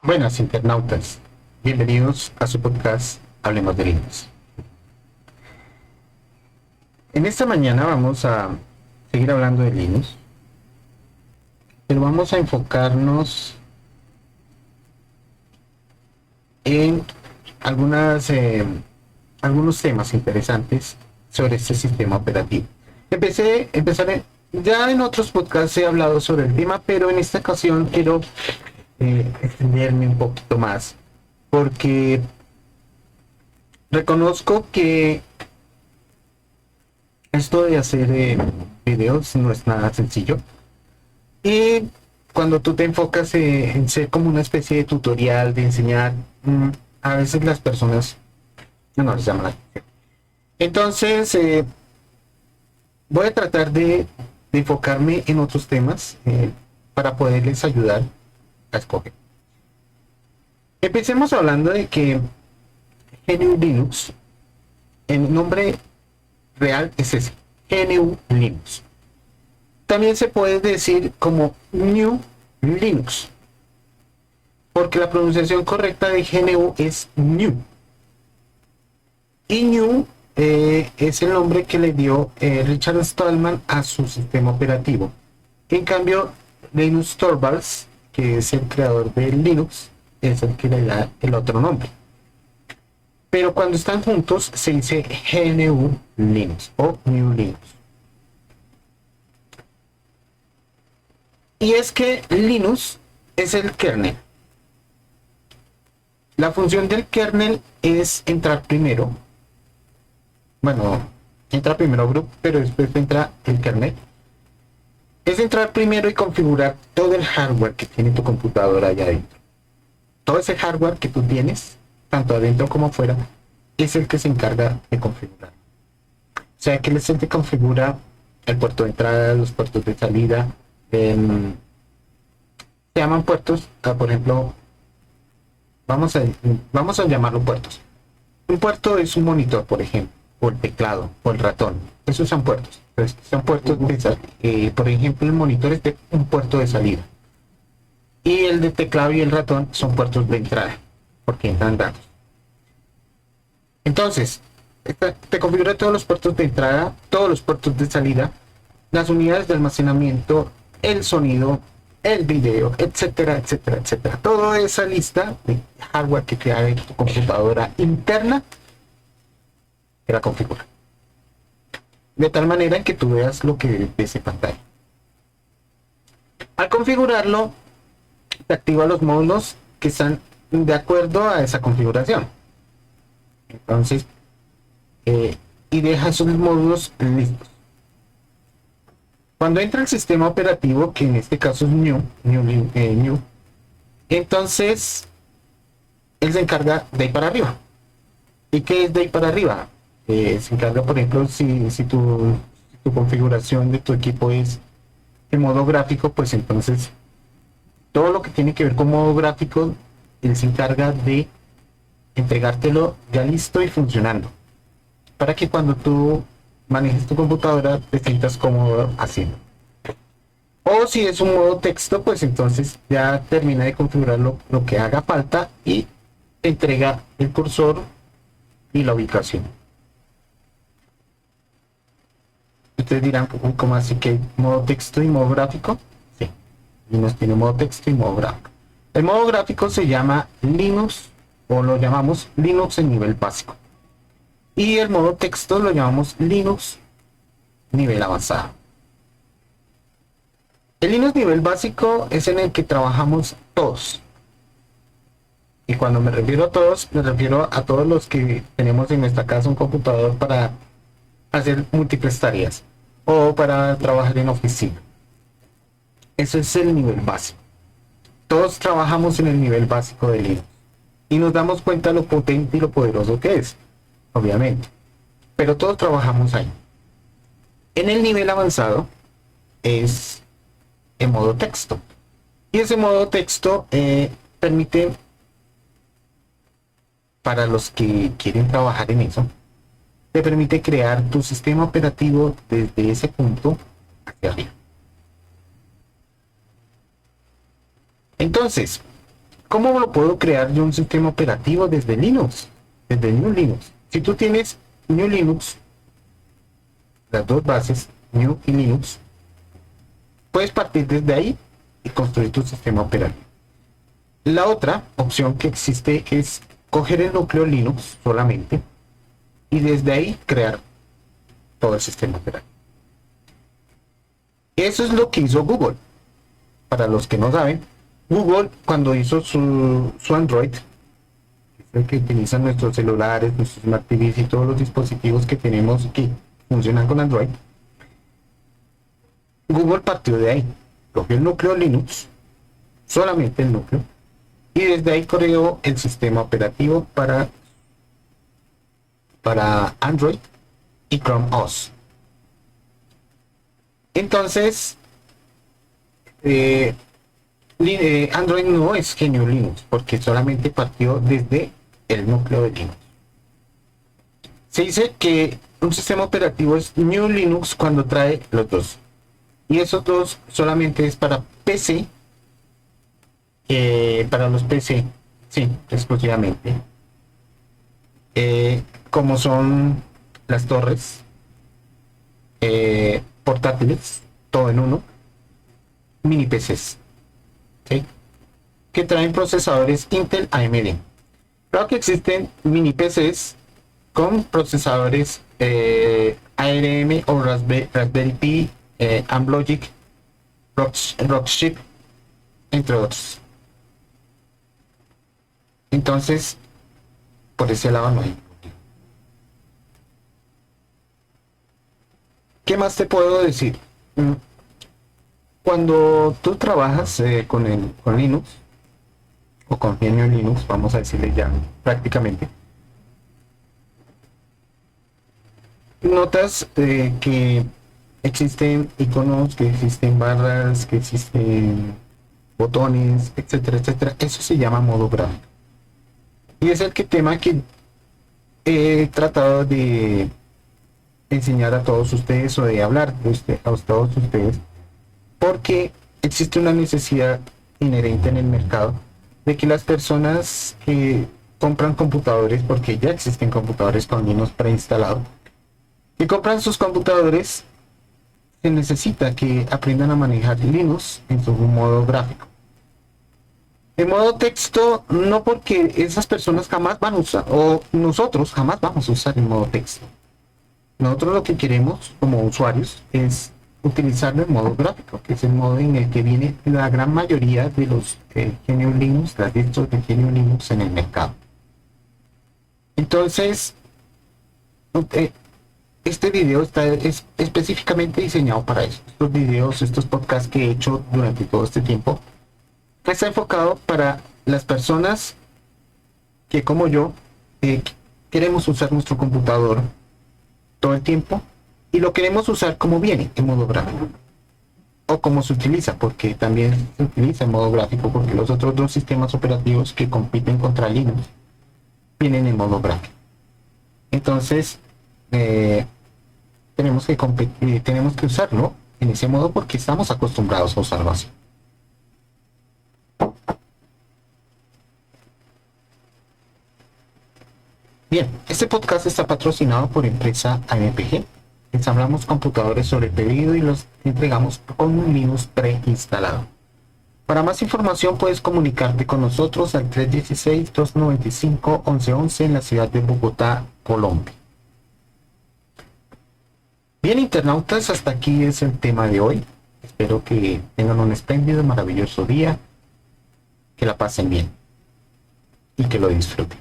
Buenas internautas, bienvenidos a su podcast Hablemos de Linux. En esta mañana vamos a seguir hablando de Linux, pero vamos a enfocarnos en algunas, algunos temas interesantes sobre este sistema operativo. Empezaré, ya en otros podcasts he hablado sobre el tema, pero en esta ocasión quiero extenderme un poquito más, porque reconozco que esto de hacer videos no es nada sencillo. Y cuando tú te enfocas en ser como una especie de tutorial, de enseñar, a veces las personas no les llaman la atención. Entonces, voy a tratar de enfocarme en otros temas para poderles ayudar a escoger. Empecemos hablando de que GNU Linux, el nombre real es ese, GNU Linux. También se puede decir como New Linux, porque la pronunciación correcta de GNU es New. Y New es el nombre que le dio Richard Stallman a su sistema operativo. En cambio, Linus Torvalds, que es el creador de Linux, es el que le da el otro nombre. Pero cuando están juntos se dice GNU Linux o New Linux. Y es que Linux es el kernel. La función del kernel es entrar primero. Bueno, entra primero group, pero después entra el kernel. Es entrar primero y configurar todo el hardware que tiene tu computadora allá adentro. Todo ese hardware que tú tienes, tanto adentro como afuera, es el que se encarga de configurar. O sea, que es el que configura el puerto de entrada, los puertos de salida. Se llaman puertos, por ejemplo, vamos a llamarlo puertos. Un puerto es un monitor, por ejemplo, o el teclado, o el ratón. Esos son puertos. Entonces, son puertos de por ejemplo, el monitor es de un puerto de salida. Y el de teclado y el ratón son puertos de entrada, porque entran datos. Entonces, te configura todos los puertos de entrada, todos los puertos de salida, las unidades de almacenamiento, el sonido, el video, etcétera, etcétera, etcétera. Toda esa lista de hardware que crea en tu computadora interna, te la configura. De tal manera que tú veas lo que ves en pantalla. Al configurarlo, te activa los módulos que están de acuerdo a esa configuración. Entonces, y deja esos módulos listos. Cuando entra el sistema operativo, que en este caso es New, entonces él se encarga de ahí para arriba. ¿Y qué es de ahí para arriba? Se encarga, por ejemplo, si tu configuración de tu equipo es en modo gráfico, pues entonces todo lo que tiene que ver con modo gráfico, él se encarga de entregártelo ya listo y funcionando, para que cuando tú manejes tu computadora te sientas cómodo haciendo. O si es un modo texto, pues entonces ya termina de configurar lo que haga falta y te entrega el cursor y la ubicación. Ustedes dirán, ¿cómo así que modo texto y modo gráfico? Sí, Linux tiene modo texto y modo gráfico. El modo gráfico se llama Linux, o lo llamamos Linux en nivel básico. Y el modo texto lo llamamos Linux nivel avanzado. El Linux nivel básico es en el que trabajamos todos. Y cuando me refiero a todos, me refiero a todos los que tenemos en nuestra casa un computador para hacer múltiples tareas o para trabajar en oficina. Eso es el nivel básico. Todos trabajamos en el nivel básico de Linux y nos damos cuenta lo potente y lo poderoso que es, obviamente. Pero todos trabajamos ahí. En el nivel avanzado es en modo texto. Y ese modo texto permite, para los que quieren trabajar en eso, te permite crear tu sistema operativo desde ese punto hacia arriba. Entonces, ¿Cómo lo puedo crear yo un sistema operativo desde Linux? Desde GNU Linux. Si tú tienes GNU Linux, las dos bases, GNU y Linux, puedes partir desde ahí y construir tu sistema operativo. La otra opción que existe es coger el núcleo Linux solamente y desde ahí crear todo el sistema operativo. Eso es lo que hizo Google. Para los que no saben, Google cuando hizo su Android, que es el que utilizan nuestros celulares, nuestros Smart TVs y todos los dispositivos que tenemos que funcionan con Android, Google partió de ahí, cogió el núcleo Linux, solamente el núcleo, y desde ahí creó el sistema operativo para Android y Chrome OS. Entonces, Android no es GNU Linux porque solamente partió desde el núcleo de Linux. Se dice que un sistema operativo es GNU Linux cuando trae los dos. Y esos dos solamente es para PC, para los PC, sí, exclusivamente. Como son las torres, portátiles, todo en uno, mini PCs, ¿sí? Que traen procesadores Intel AMD. Claro que existen mini PCs con procesadores ARM o Raspberry Pi, Amlogic, Rockchip, entre otros. Entonces, por ese lado no hay. ¿Qué más te puedo decir? Cuando tú trabajas con Linux o con GNU Linux, vamos a decirle ya prácticamente, notas que existen iconos, que existen barras, que existen botones, etcétera, etcétera. Eso se llama modo gráfico. Y es el tema que he tratado de enseñar a todos ustedes o de hablar a todos ustedes, porque existe una necesidad inherente en el mercado de que las personas que compran computadores, porque ya existen computadores con Linux preinstalados, que compran sus computadores, se necesita que aprendan a manejar Linux en su modo gráfico. En modo texto, no, porque esas personas jamás van a usar, o nosotros jamás vamos a usar el modo texto. Nosotros lo que queremos como usuarios es utilizarlo en modo gráfico, que es el modo en el que viene la gran mayoría de los GNU Linux, las distros de GNU Linux en el mercado. Entonces, este video es específicamente diseñado para eso. Estos videos, estos podcasts que he hecho durante todo este tiempo, está enfocado para las personas que, como yo, queremos usar nuestro computador todo el tiempo y lo queremos usar como viene, en modo gráfico, o como se utiliza, porque también se utiliza en modo gráfico, porque los otros dos sistemas operativos que compiten contra Linux vienen en modo gráfico. Entonces tenemos que usarlo en ese modo porque estamos acostumbrados a usarlo así. Bien, este podcast está patrocinado por empresa AMPG. Ensamblamos computadores sobre pedido y los entregamos con un Linux preinstalado. Para más información puedes comunicarte con nosotros al 316-295-1111 en la ciudad de Bogotá, Colombia. Bien, internautas, hasta aquí es el tema de hoy. Espero que tengan un espléndido, maravilloso día, que la pasen bien y que lo disfruten.